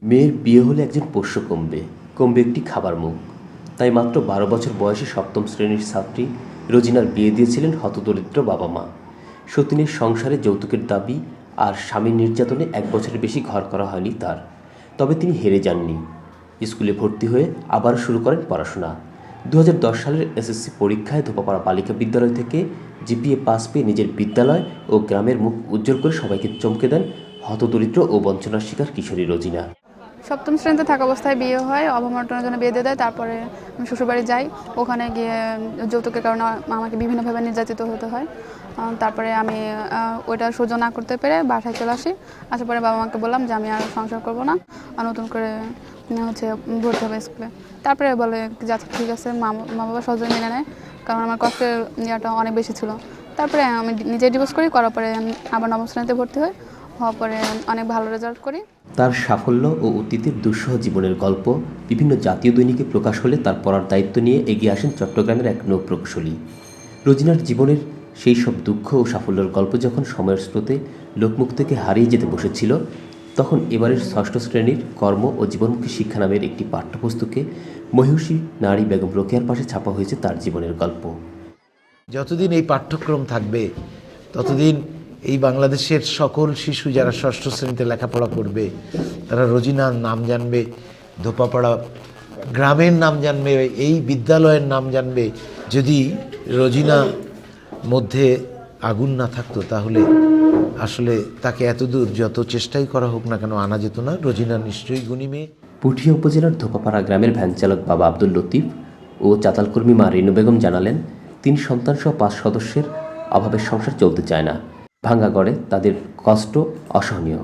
মেয়ের বিয়ে হলে একজন পোষ্য কমবে, কমবে একটি খাবার মুখ। তাই মাত্র ১২ বছর বয়সে সপ্তম শ্রেণীর ছাত্রী রোজিনার বিয়ে দিয়েছিলেন হতদরিদ্র বাবা মা। সতীনের সংসারে যৌতুকের দাবি আর স্বামীর নির্যাতনে ১ বছরের বেশি ঘর করা হয়নি তার। তবে তিনি হেরে যাননি। স্কুলে ভর্তি হয়ে আবার শুরু করেন পড়াশোনা। ২০১০ সালের এসএসসি পরীক্ষায় ধোপাপাড়া বালিকা বিদ্যালয় থেকে জিপিএ পাস পেয়ে নিজের বিদ্যালয় ও গ্রামের মুখ উজ্জ্বল করে সবাইকে চমকে দেন হতদরিদ্র ও বঞ্চনার শিকার কিশোরী রোজিনা। সপ্তম শ্রেণীতে থাকা অবস্থায় বিয়ে হয়, অবমাননার জন্য বিয়ে দিয়ে দেয়। তারপরে আমি শ্বশুরবাড়ি যাই, ওখানে গিয়ে যৌতুকের কারণে আমাকে বিভিন্নভাবে নির্যাতিত হতে হয়। তারপরে আমি ওইটা সহ্য না করতে পেরে বাসায় চলে আসি। আসার পরে বাবা মাকে বললাম যে আমি আর সংসার করবো না, আর নতুন করে ভর্তি হবে স্কুলে। তারপরে বলে যে আচ্ছা ঠিক আছে, মা বাবা সহজে মেনে নেয়, কারণ আমার কষ্টের ইয়েটা অনেক বেশি ছিল। তারপরে আমি নিজে ডিভোর্স করার পরে আবার নবম শ্রেণীতে ভর্তি হওয়ার পরে অনেক ভালো রেজাল্ট করি। তার সাফল্য ও অতীতের দুঃসহ জীবনের গল্প বিভিন্ন জাতীয় দৈনিকে প্রকাশ হলে তার পড়ার দায়িত্ব নিয়ে এগিয়ে আসেন চট্টগ্রামের এক নৌ প্রকৌশলী। রোজিনার জীবনের সেই সব দুঃখ ও সাফল্যের গল্প যখন সময়ের স্রোতে লোকমুখ থেকে হারিয়ে যেতে বসেছিল, তখন এবারের ৬ষ্ঠ শ্রেণীর কর্ম ও জীবনমুখী শিক্ষা নামের একটি পাঠ্যপুস্তকে মহিষী নারী বেগম রোকেয়ার পাশে ছাপা হয়েছে তার জীবনের গল্প। যতদিন এই পাঠ্যক্রম থাকবে ততদিন এই বাংলাদেশের সকল শিশু যারা ৬ষ্ঠ শ্রেণীতে লেখাপড়া করবে তারা রোজিনার নাম জানবে, ধোপাপাড়া গ্রামের নাম জানবে, এই বিদ্যালয়ের নাম জানবে। যদি রোজিনা মধ্যে আগুন না থাকতো তাহলে আসলে তাকে এতদূর যত চেষ্টাই করা হোক না কেন আনা যেত না। রোজিনা নিশ্চয়ই গুণী মেয়ে। পুঠিয়া উপজেলার ধোপাপাড়া গ্রামের ভ্যান চালক বাবা আব্দুল লতিফ ও চাতালকর্মী মা রেনু বেগম জানালেন, ৩ সন্তানসহ ৫ সদস্যের অভাবের সংসার চলতে চায় না। ভাঙা গড়ে তাদের কষ্ট অসহনীয়।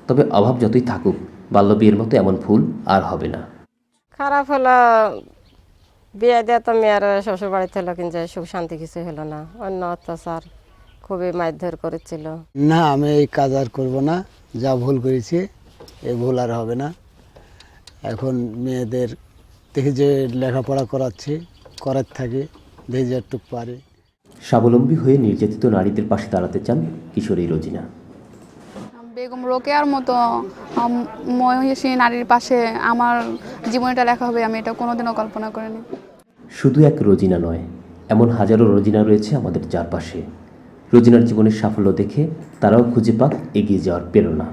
তবে অভাব যতই থাকুক, বাল্যবিয়ের মতো এমন ভুল আর হবে না। খারাপ হলো, বিয়ে দেওয়া তো মেয়ের শ্বশুর বাড়িতে হলো, কিন্তু সুখ শান্তি কিছু হলো না। অন্য অত্যাচার খুবই মারধর করেছিল। না, আমি এই কাজ আর করবো না, যা ভুল করেছি এই ভুল আর হবে না। এখন মেয়েদের দেখি যে লেখাপড়া করাচ্ছি, করার থাকি, দেখি যে একটু পারি। স্বাবলম্বী হয়ে নির্যাতিত নারীদের পাশে দাঁড়াতে চান কিশোরী রোজিনা। বেগম রোকেয়ার মতো মহিষী নারীর পাশে আমার জীবনটা লেখা হবে, আমি এটা কোনোদিনও কল্পনা করিনি। শুধু এক রোজিনা নয়, এমন হাজারো রোজিনা রয়েছে আমাদের চারপাশে। রোজিনার জীবনের সাফল্য দেখে তারাও খুঁজে পাক এগিয়ে যাওয়ার প্রেরণা।